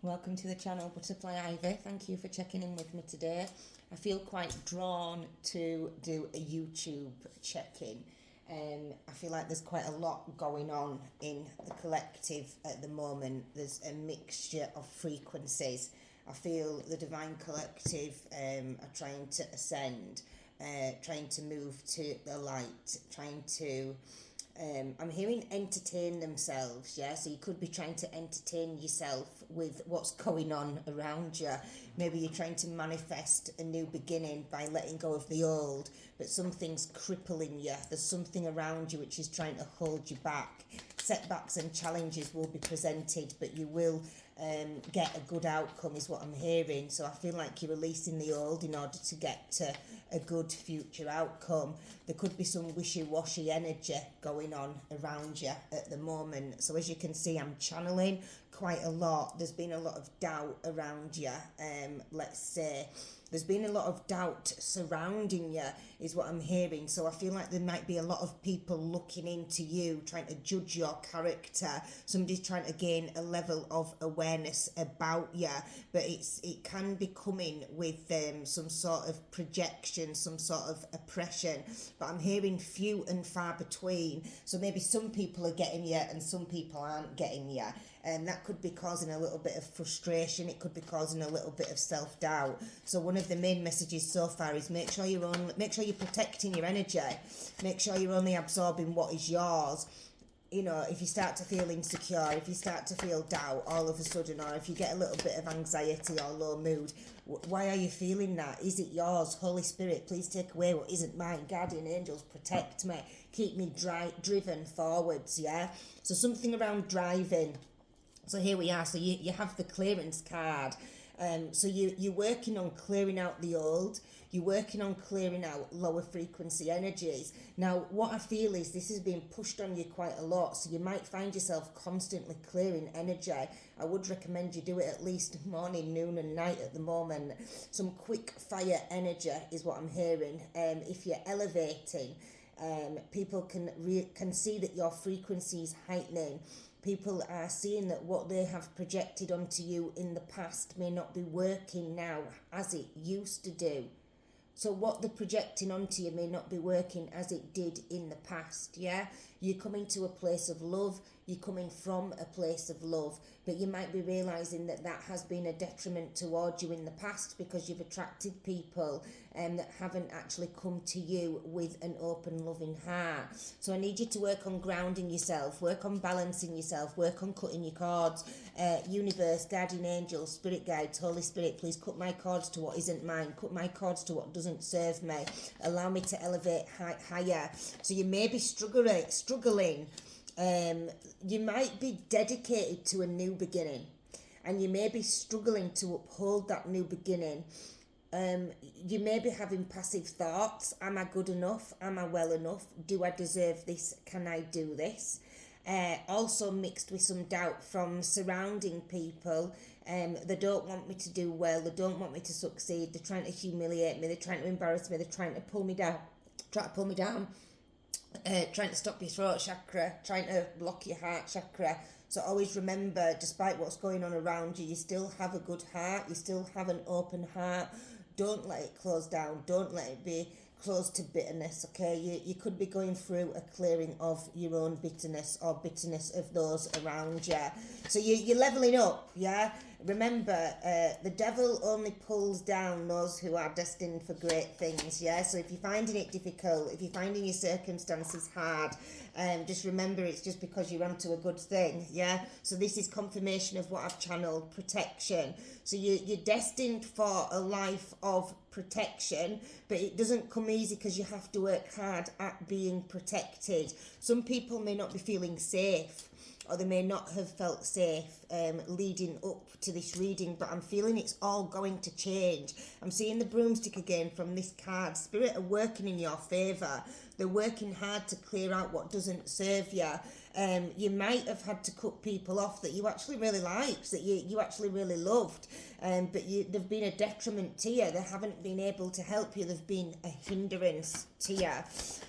Welcome to the channel, Butterfly Ivy. Thank you for checking in with me today. I feel quite drawn to do a YouTube check-in. I feel like there's quite a lot going on in the collective at the moment. There's a mixture of frequencies. I feel the Divine Collective are trying to ascend, trying to move to the light, trying to I'm hearing entertain themselves, yeah? So you could be trying to entertain yourself with what's going on around you. Maybe you're trying to manifest a new beginning by letting go of the old, but something's crippling you. There's something around you which is trying to hold you back. Setbacks and challenges will be presented, but you will get a good outcome is what I'm hearing. So I feel like you're releasing the old in order to get to a good future outcome. There could be some wishy-washy energy going on around you at the moment. So as you can see, I'm channeling quite a lot. There's been a lot of doubt around you, let's say. There's been a lot of doubt surrounding you is what I'm hearing. So I feel like there might be a lot of people looking into you, trying to judge your character. Somebody's trying to gain a level of awareness about you, but it can be coming with some sort of projection, some sort of oppression. But I'm hearing few and far between. So maybe some people are getting you and some people aren't getting you. And that could be causing a little bit of frustration. It could be causing a little bit of self-doubt. So one of the main messages so far is make sure you're protecting your energy. Make sure you're only absorbing what is yours. You know, if you start to feel insecure, if you start to feel doubt all of a sudden, or if you get a little bit of anxiety or low mood, why are you feeling that? Is it yours? Holy Spirit, please take away what isn't mine. Guardian angels, protect me. Keep me driven forwards, yeah? So something around driving. So here we are. So you have the clearance card. So you're working on clearing out the old. You're working on clearing out lower frequency energies. Now, what I feel is this is being pushed on you quite a lot. So you might find yourself constantly clearing energy. I would recommend you do it at least morning, noon and night at the moment. Some quick fire energy is what I'm hearing. If you're elevating, people can see that your frequency is heightening. People are seeing that what they have projected onto you in the past may not be working now as it used to do. So what they're projecting onto you may not be working as it did in the past, yeah? You're coming to a place of love, you're coming from a place of love, but you might be realising that that has been a detriment towards you in the past because you've attracted people that haven't actually come to you with an open, loving heart. So I need you to work on grounding yourself, work on balancing yourself, work on cutting your cords. Universe, guardian angels, spirit guides, Holy Spirit, please cut my cords to what isn't mine, cut my cords to what doesn't serve me, allow me to elevate higher. So you may be struggling. You might be dedicated to a new beginning and you may be struggling to uphold that new beginning. You may be having passive thoughts. Am I good enough? Am I well enough? Do I deserve this? Can I do this? Also mixed with some doubt from surrounding people. They don't want me to do well. They don't want me to succeed. They're trying to humiliate me. They're trying to embarrass me. They're trying to pull me down. Trying to stop your throat chakra, trying to block your heart chakra. So always remember, despite what's going on around you, you still have a good heart, you still have an open heart. Don't let it close down, don't let it be closed to bitterness, okay? You could be going through a clearing of your own bitterness or bitterness of those around you. So you're leveling up, yeah? Remember, the devil only pulls down those who are destined for great things, yeah? So if you're finding it difficult, if you're finding your circumstances hard, just remember it's just because you're onto a good thing, yeah? So this is confirmation of what I've channeled, protection. So you're destined for a life of protection, but it doesn't come easy because you have to work hard at being protected. Some people may not be feeling safe, or they may not have felt safe leading up to this reading, but I'm feeling it's all going to change. I'm seeing the broomstick again from this card. Spirit are working in your favour. They're working hard to clear out what doesn't serve you. You might have had to cut people off that you actually really liked, that you actually really loved, but they've been a detriment to you. They haven't been able to help you. They've been a hindrance to you.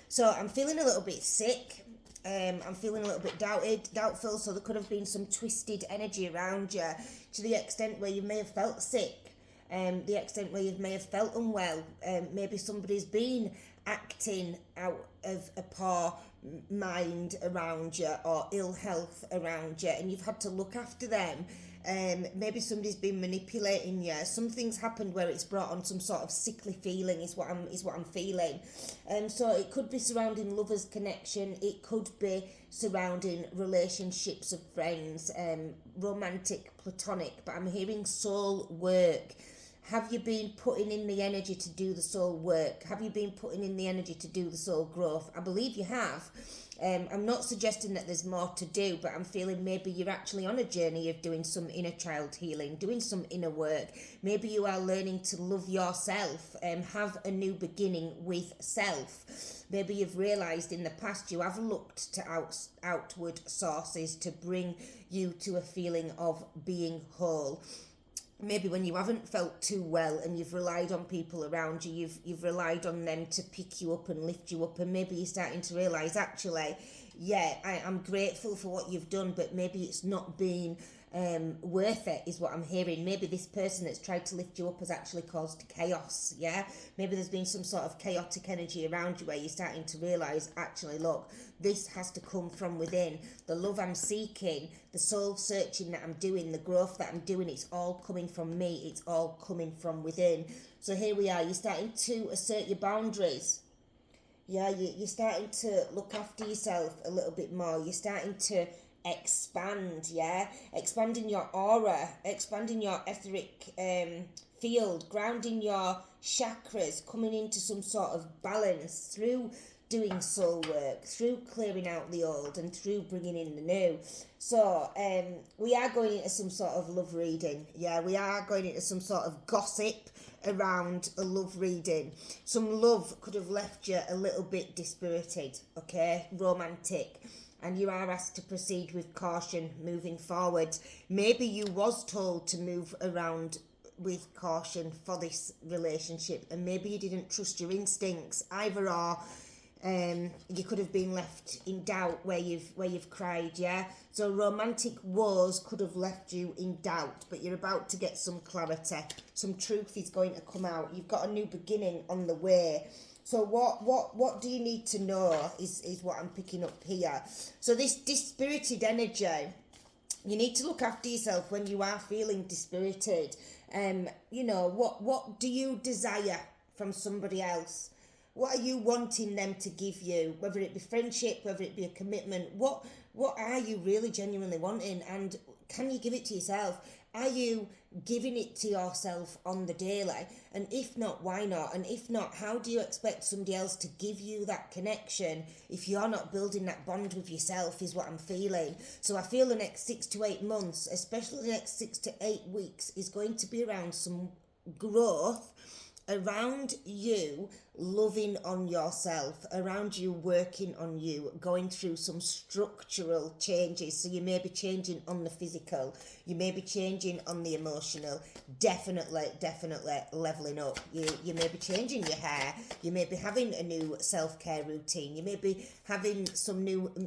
So I'm feeling a little bit sick. I'm feeling a little bit doubtful, so there could have been some twisted energy around you to the extent where you may have felt sick, the extent where you may have felt unwell. Maybe somebody's been acting out of a poor mind around you or ill health around you, and you've had to look after them. Maybe somebody's been manipulating you. Something's happened where it's brought on some sort of sickly feeling is what I'm feeling. So it could be surrounding lovers connection, it could be surrounding relationships of friends, romantic, platonic, but I'm hearing soul work. Have you been putting in the energy to do the soul work? Have you been putting in the energy to do the soul growth? I believe you have. I'm not suggesting that there's more to do, but I'm feeling maybe you're actually on a journey of doing some inner child healing, doing some inner work. Maybe you are learning to love yourself, have a new beginning with self. Maybe you've realised in the past you have looked to outward sources to bring you to a feeling of being whole. Maybe when you haven't felt too well and you've relied on people around you, you've relied on them to pick you up and lift you up, and maybe you're starting to realise, actually, yeah, I'm grateful for what you've done, but maybe it's not been worth it, is what I'm hearing. Maybe this person that's tried to lift you up has actually caused chaos, yeah? Maybe there's been some sort of chaotic energy around you where you're starting to realise, actually, look, this has to come from within. The love I'm seeking, the soul searching that I'm doing, the growth that I'm doing, it's all coming from me. It's all coming from within. So here we are. You're starting to assert your boundaries. Yeah, you're starting to look after yourself a little bit more. You're starting to expand, yeah? Expanding your aura, expanding your etheric field, grounding your chakras, coming into some sort of balance through doing soul work, through clearing out the old and through bringing in the new. So we are going into some sort of love reading. Yeah, we are going into some sort of gossip around a love reading. Some love could have left you a little bit dispirited, okay, romantic, and you are asked to proceed with caution moving forward. Maybe you was told to move around with caution for this relationship, and maybe you didn't trust your instincts, either or. You could have been left in doubt where you've cried, yeah? So romantic woes could have left you in doubt, but you're about to get some clarity. Some truth is going to come out. You've got a new beginning on the way. So what do you need to know is what I'm picking up here. So this dispirited energy, you need to look after yourself when you are feeling dispirited. What do you desire from somebody else? What are you wanting them to give you? Whether it be friendship, whether it be a commitment, what are you really genuinely wanting? And can you give it to yourself? Are you giving it to yourself on the daily? And if not, why not? And if not, how do you expect somebody else to give you that connection if you're not building that bond with yourself, is what I'm feeling. So I feel the next 6 to 8 months, especially the next 6 to 8 weeks, is going to be around some growth, around you loving on yourself, around you working on you, going through some structural changes. So you may be changing on the physical, you may be changing on the emotional, definitely leveling up. You may be changing your hair, you may be having a new self-care routine, you may be having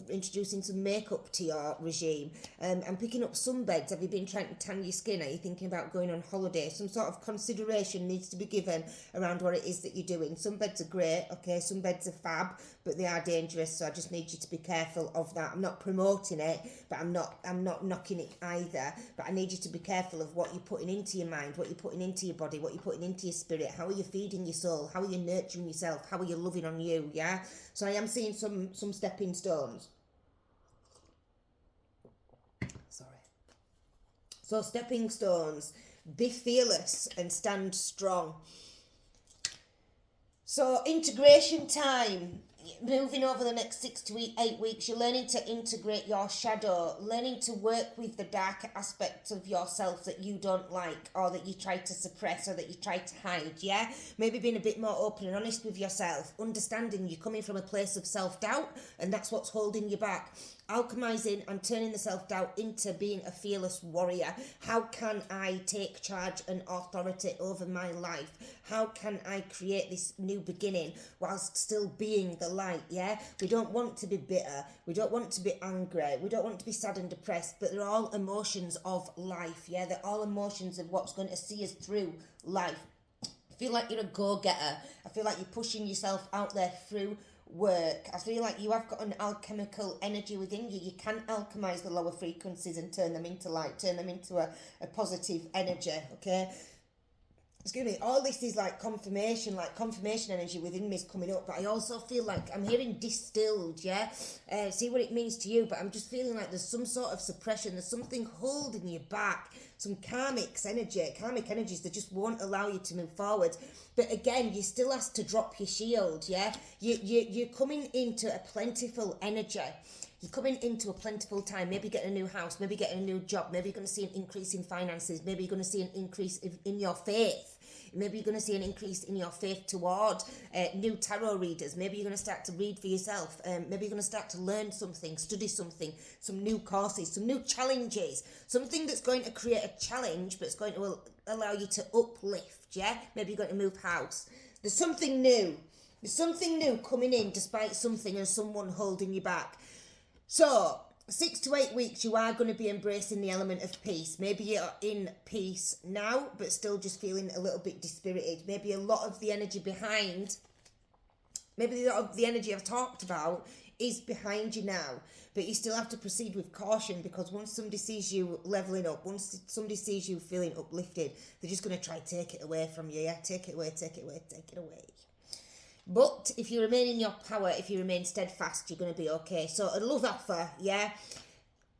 introducing some makeup to your regime. I'm picking up sunbeds. Have you been trying to tan your skin? Are you thinking about going on holiday? Some sort of consideration needs to be given around what it is that you're doing. Some beds are great, okay, some beds are fab, but they are dangerous, so I just need you to be careful of that. I'm not promoting it, but I'm not knocking it either, but I need you to be careful of what you're putting into your mind, what you're putting into your body, what you're putting into your spirit. How are you feeding your soul? How are you nurturing yourself? How are you loving on you? Yeah, so I am seeing some stepping stones. So stepping stones, be fearless and stand strong. So integration time, moving over the next 6 to 8 weeks, you're learning to integrate your shadow, learning to work with the darker aspects of yourself that you don't like, or that you try to suppress, or that you try to hide, yeah? Maybe being a bit more open and honest with yourself, understanding you're coming from a place of self-doubt, and that's what's holding you back. alchemizing and turning the self-doubt into being a fearless warrior. How can I take charge and authority over my life? How can I create this new beginning whilst still being the light? Yeah, we don't want to be bitter, we don't want to be angry, we don't want to be sad and depressed, but they're all emotions of life. Yeah, they're all emotions of what's going to see us through life. I feel like you're a go-getter. I feel like you're pushing yourself out there through work. I feel like you have got an alchemical energy within you. You can alchemize the lower frequencies and turn them into light, turn them into a positive energy, okay? Excuse me, all this is like confirmation energy within me is coming up, but I also feel like I'm hearing distilled, yeah? See what it means to you, but I'm just feeling like there's some sort of suppression, there's something holding you back, some karmic energies that just won't allow you to move forward. But again, you still have to drop your shield, yeah? You're coming into a plentiful energy. You're coming into a plentiful time, maybe getting a new house, maybe getting a new job, maybe you're going to see an increase in finances, maybe you're going to see an increase in your faith. Maybe you're going to see an increase in your faith toward new tarot readers. Maybe you're going to start to read for yourself. Maybe you're going to start to learn something, study something, some new courses, some new challenges. Something that's going to create a challenge, but it's going to allow you to uplift, yeah? Maybe you're going to move house. There's something new. There's something new coming in despite something and someone holding you back. So, 6 to 8 weeks, you are going to be embracing the element of peace. Maybe you're in peace now, but still just feeling a little bit dispirited. Maybe a lot of the energy behind, maybe a lot of the energy I've talked about is behind you now. But you still have to proceed with caution, because once somebody sees you leveling up, once somebody sees you feeling uplifted, they're just going to try to take it away from you. Yeah, take it away, take it away, take it away. But if you remain in your power, if you remain steadfast, you're going to be okay. So a love offer, yeah?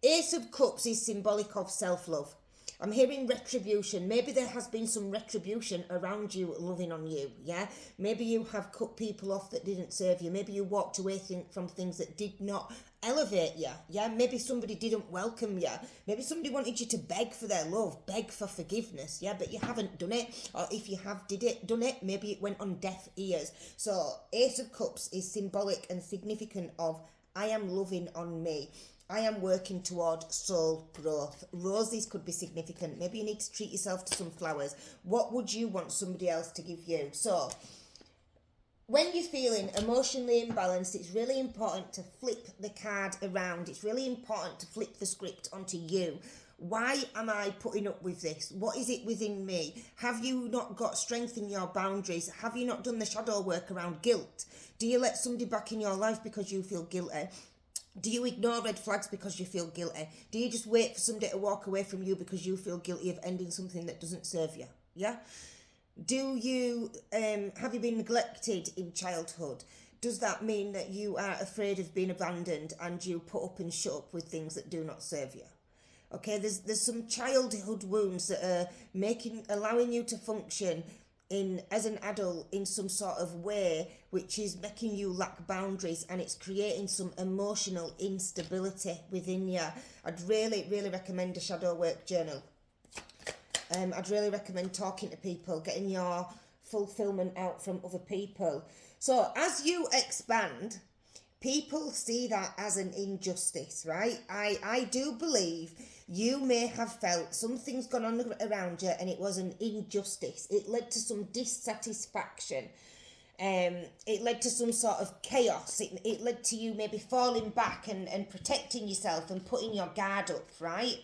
Ace of Cups is symbolic of self-love. I'm hearing retribution. Maybe there has been some retribution around you loving on you, yeah? Maybe you have cut people off that didn't serve you. Maybe you walked away from things that did not elevate you, yeah? Maybe somebody didn't welcome you. Maybe somebody wanted you to beg for their love, beg for forgiveness, yeah? But you haven't done it. Or if you have done it, maybe it went on deaf ears. So Ace of Cups is symbolic and significant of I am loving on me. I am working toward soul growth. Roses could be significant. Maybe you need to treat yourself to some flowers. What would you want somebody else to give you? So, when you're feeling emotionally imbalanced, it's really important to flip the card around. It's really important to flip the script onto you. Why am I putting up with this? What is it within me? Have you not got strength in your boundaries? Have you not done the shadow work around guilt? Do you let somebody back in your life because you feel guilty? Do you ignore red flags because you feel guilty? Do you just wait for somebody to walk away from you because you feel guilty of ending something that doesn't serve you? Yeah? Do you, have you been neglected in childhood? Does that mean that you are afraid of being abandoned and you put up and shut up with things that do not serve you? Okay, there's some childhood wounds that are allowing you to function as an adult in some sort of way which is making you lack boundaries, and it's creating some emotional instability within you. I'd really recommend a shadow work journal. I'd really recommend talking to people, getting your fulfillment out from other people. So as you expand, people see that as an injustice, right? I do believe you may have felt something's gone on around you and it was an injustice. It led to some dissatisfaction. It led to some sort of chaos. It led to you maybe falling back and protecting yourself and putting your guard up, right?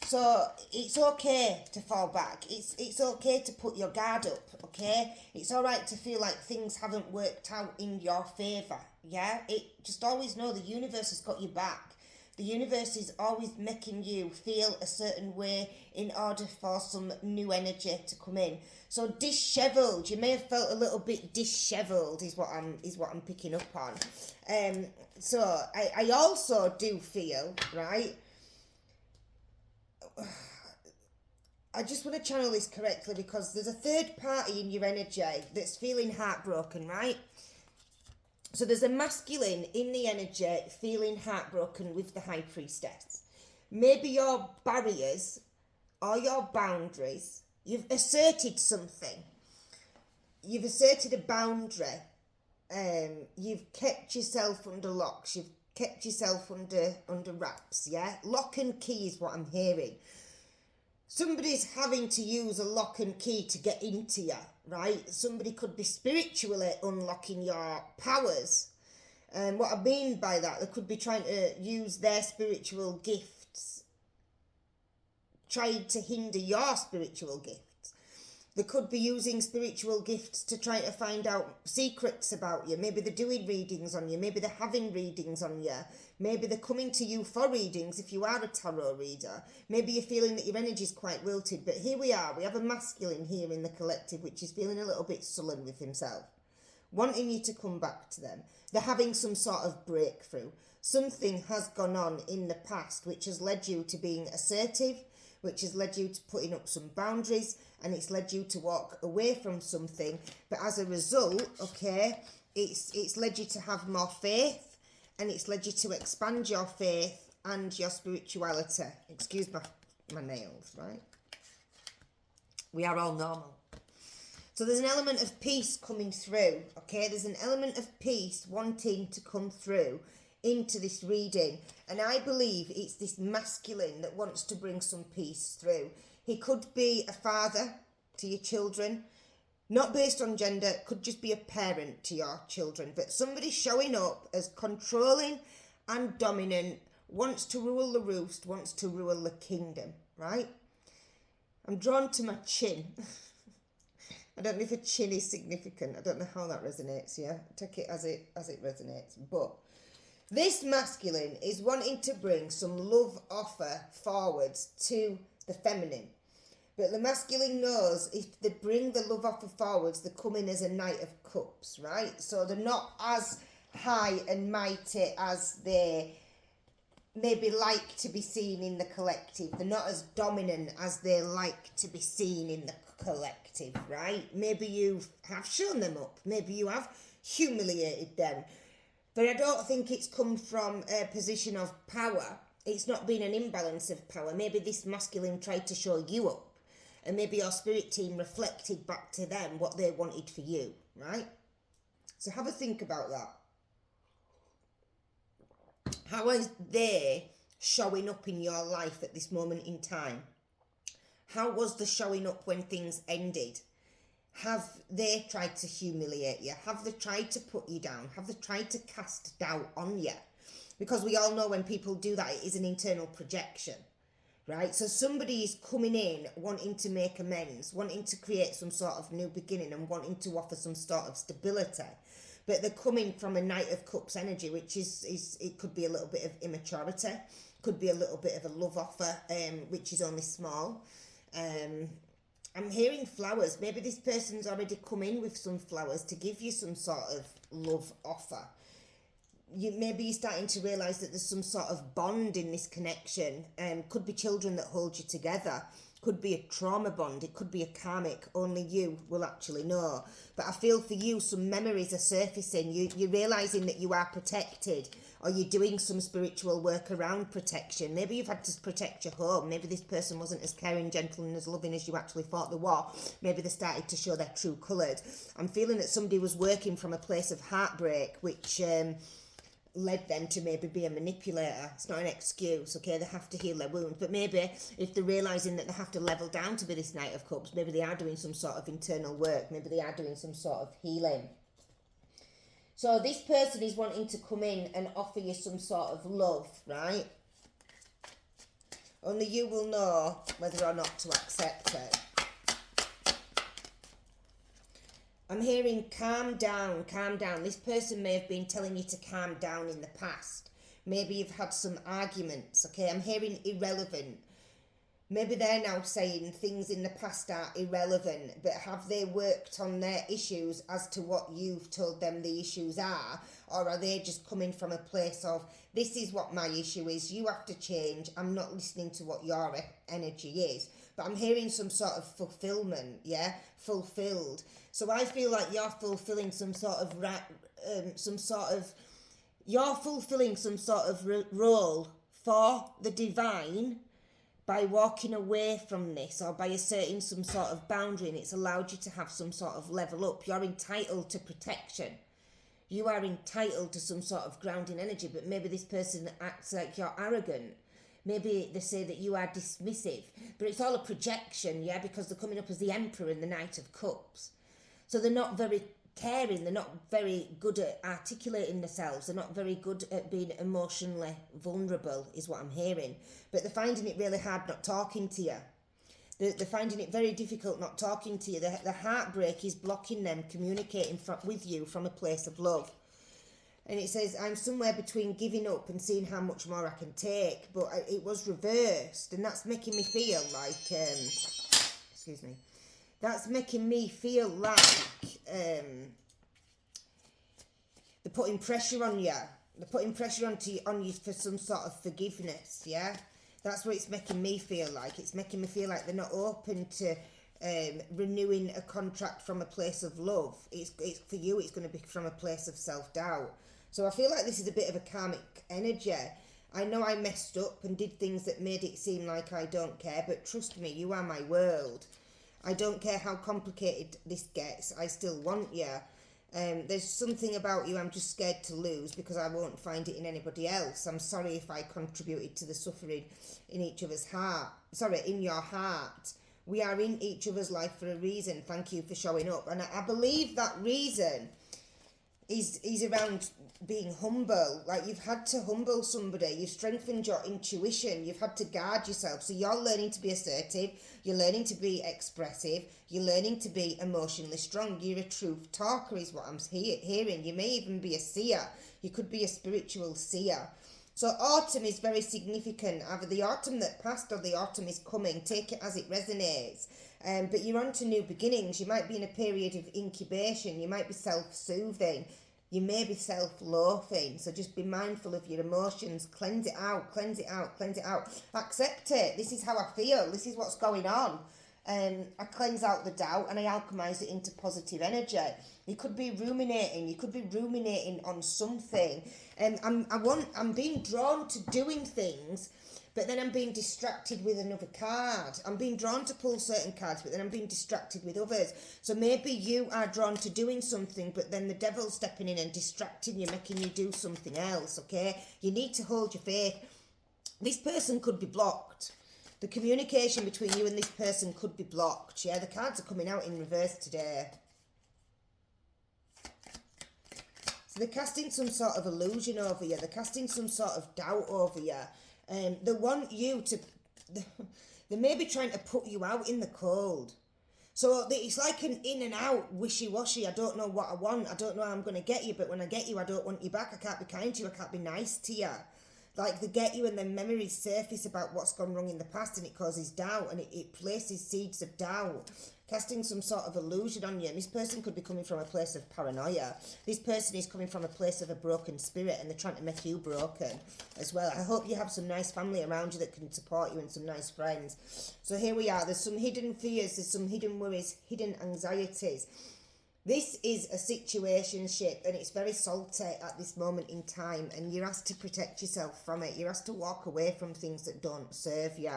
So it's okay to fall back. It's okay to put your guard up, okay? It's all right to feel like things haven't worked out in your favour, yeah? Just always know the universe has got your back. The universe is always making you feel a certain way in order for some new energy to come in. So dishevelled, you may have felt a little bit dishevelled is what I'm picking up on. So I also do feel, right? I just want to channel this correctly because there's a third party in your energy that's feeling heartbroken, right? So there's a masculine in the energy feeling heartbroken with the High Priestess. Maybe your barriers or your boundaries, you've asserted something. You've asserted a boundary. You've kept yourself under locks. You've kept yourself under wraps, yeah? Lock and key is what I'm hearing. Somebody's having to use a lock and key to get into you, right? Somebody could be spiritually unlocking your powers. And what I mean by that, they could be trying to use their spiritual gifts, trying to hinder your spiritual gifts. They could be using spiritual gifts to try to find out secrets about you. Maybe they're doing readings on you. Maybe they're having readings on you. Maybe they're coming to you for readings if you are a tarot reader. Maybe you're feeling that your energy is quite wilted. But here we are. We have a masculine here in the collective which is feeling a little bit sullen with himself, wanting you to come back to them. They're having some sort of breakthrough. Something has gone on in the past which has led you to being assertive, which has led you to putting up some boundaries, and it's led you to walk away from something. But as a result, okay, it's led you to have more faith, and it's led you to expand your faith and your spirituality. Excuse my nails, right? We are all normal. So there's an element of peace coming through, okay? There's an element of peace wanting to come through into this reading. And I believe it's this masculine that wants to bring some peace through. He could be a father to your children, not based on gender, could just be a parent to your children, but somebody showing up as controlling and dominant, wants to rule the roost, wants to rule the kingdom, right? I'm drawn to my chin. I don't know if a chin is significant. I don't know how that resonates, yeah? Take it as it resonates. But this masculine is wanting to bring some love offer forwards to the feminine. But the masculine knows if they bring the love offer forwards, they come in as a Knight of Cups, right? So they're not as high and mighty as they maybe like to be seen in the collective. They're not as dominant as they like to be seen in the collective, right? Maybe you have shown them up. Maybe you have humiliated them. But I don't think it's come from a position of power. It's not been an imbalance of power. Maybe this masculine tried to show you up, and maybe your spirit team reflected back to them what they wanted for you, right? So have a think about that. How is they showing up in your life at this moment in time? How was the showing up when things ended? Have they tried to humiliate you? Have they tried to put you down? Have they tried to cast doubt on you? Because we all know when people do that, it is an internal projection, right? So somebody is coming in wanting to make amends, wanting to create some sort of new beginning and wanting to offer some sort of stability. But they're coming from a Knight of Cups energy, which is it could be a little bit of immaturity, could be a little bit of a love offer, which is only small. I'm hearing flowers. Maybe this person's already come in with some flowers to give you some sort of love offer. Maybe you're starting to realise that there's some sort of bond in this connection. Could be children that hold you together. Could be a trauma bond. It could be a karmic. Only you will actually know. But I feel for you, some memories are surfacing. You're realising that you are protected, or you're doing some spiritual work around protection. Maybe you've had to protect your home. Maybe this person wasn't as caring, gentle and as loving as you actually thought they were. Maybe they started to show their true colours. I'm feeling that somebody was working from a place of heartbreak, which led them to maybe be a manipulator. It's not an excuse, okay? They have to heal their wounds. But maybe if they're realising that they have to level down to be this Knight of Cups, maybe they are doing some sort of internal work. Maybe they are doing some sort of healing. So this person is wanting to come in and offer you some sort of love, right? Only you will know whether or not to accept it. I'm hearing calm down, calm down. This person may have been telling you to calm down in the past. Maybe you've had some arguments, okay? I'm hearing irrelevant. Maybe they're now saying things in the past are irrelevant, but have they worked on their issues as to what you've told them the issues are? Or are they just coming from a place of, this is what my issue is, you have to change, I'm not listening to what your energy is. But I'm hearing some sort of fulfillment, yeah? Fulfilled. So I feel like you're fulfilling some sort of you're fulfilling some sort of role for the divine by walking away from this, or by asserting some sort of boundary, and it's allowed you to have some sort of level up. You're entitled to protection. You are entitled to some sort of grounding energy, but maybe this person acts like you're arrogant. Maybe they say that you are dismissive, but it's all a projection, yeah, because they're coming up as the Emperor and the Knight of Cups. So they're not very caring, they're not very good at articulating themselves, they're not very good at being emotionally vulnerable, is what I'm hearing. But they're finding it really hard not talking to you. They're finding it very difficult not talking to you. The heartbreak is blocking them communicating with you from a place of love. And it says, I'm somewhere between giving up and seeing how much more I can take. But it was reversed, and that's making me feel like, excuse me, that's making me feel like they're putting pressure on you. They're putting pressure on you for some sort of forgiveness, yeah? That's what it's making me feel like. It's making me feel like they're not open to renewing a contract from a place of love. It's for you, it's going to be from a place of self-doubt. So I feel like this is a bit of a karmic energy. I know I messed up and did things that made it seem like I don't care, but trust me, you are my world. I don't care how complicated this gets, I still want you. There's something about you I'm just scared to lose because I won't find it in anybody else. I'm sorry if I contributed to the suffering in each other's heart. Sorry, in your heart. We are in each other's life for a reason. Thank you for showing up. And I believe that reason is around being humble. Like, you've had to humble somebody. You've strengthened your intuition. You've had to guard yourself. So you're learning to be assertive. You're learning to be expressive. You're learning to be emotionally strong. You're a truth talker is what I'm hearing. You may even be a seer. You could be a spiritual seer. So autumn is very significant. Either the autumn that passed or the autumn is coming. Take it as it resonates. But you're on to new beginnings. You might be in a period of incubation. You might be self-soothing. You may be self-loathing. So just be mindful of your emotions. Cleanse it out, cleanse it out, cleanse it out. Accept it. This is how I feel. This is what's going on. I cleanse out the doubt and I alchemize it into positive energy. You could be ruminating. You could be ruminating on something. I'm being drawn to doing things, but then I'm being distracted with another card. I'm being drawn to pull certain cards, but then I'm being distracted with others. So maybe you are drawn to doing something, but then the devil's stepping in and distracting you, making you do something else, okay? You need to hold your faith. This person could be blocked. The communication between you and this person could be blocked, yeah? The cards are coming out in reverse today. So they're casting some sort of illusion over you. They're casting some sort of doubt over you. They want you to... They may be trying to put you out in the cold. So it's like an in and out, wishy-washy. I don't know what I want. I don't know how I'm going to get you. But when I get you, I don't want you back. I can't be kind to you. I can't be nice to you. Like, they get you and then memories surface about what's gone wrong in the past, and it causes doubt, and it places seeds of doubt, casting some sort of illusion on you. And this person could be coming from a place of paranoia. This person is coming from a place of a broken spirit, and they're trying to make you broken as well. I hope you have some nice family around you that can support you and some nice friends. So here we are. There's some hidden fears, there's some hidden worries, hidden anxieties. This is a situationship, and it's very salty at this moment in time, and you're asked to protect yourself from it. You're asked to walk away from things that don't serve you.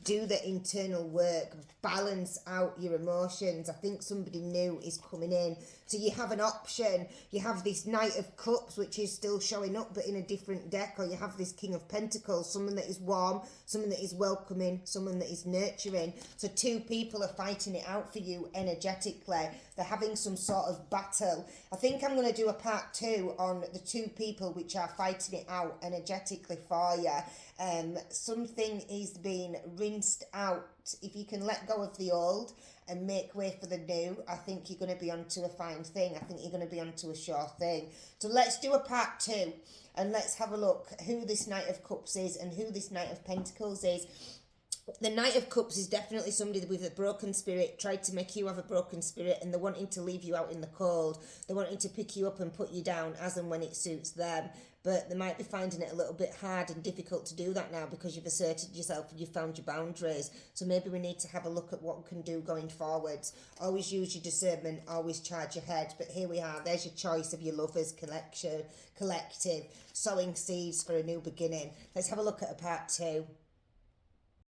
Do the internal work. Balance out your emotions. I think somebody new is coming in. So you have an option. You have this Knight of Cups, which is still showing up, but in a different deck, or you have this King of Pentacles, someone that is warm, someone that is welcoming, someone that is nurturing. So two people are fighting it out for you energetically. They're having some sort of battle. I think I'm going to do a part 2 on the two people which are fighting it out energetically for you. Something is being rinsed out. If you can let go of the old and make way for the new, I think you're going to be onto a fine thing. I think you're going to be onto a sure thing. So let's do a part 2 and let's have a look who this Knight of Cups is and who this Knight of Pentacles is. The Knight of Cups is definitely somebody with a broken spirit, tried to make you have a broken spirit, and they're wanting to leave you out in the cold. They're wanting to pick you up and put you down as and when it suits them. But they might be finding it a little bit hard and difficult to do that now because you've asserted yourself and you've found your boundaries. So maybe we need to have a look at what we can do going forwards. Always use your discernment, always charge your head. But here we are, there's your choice of your lovers collective, sowing seeds for a new beginning. Let's have a look at a part 2.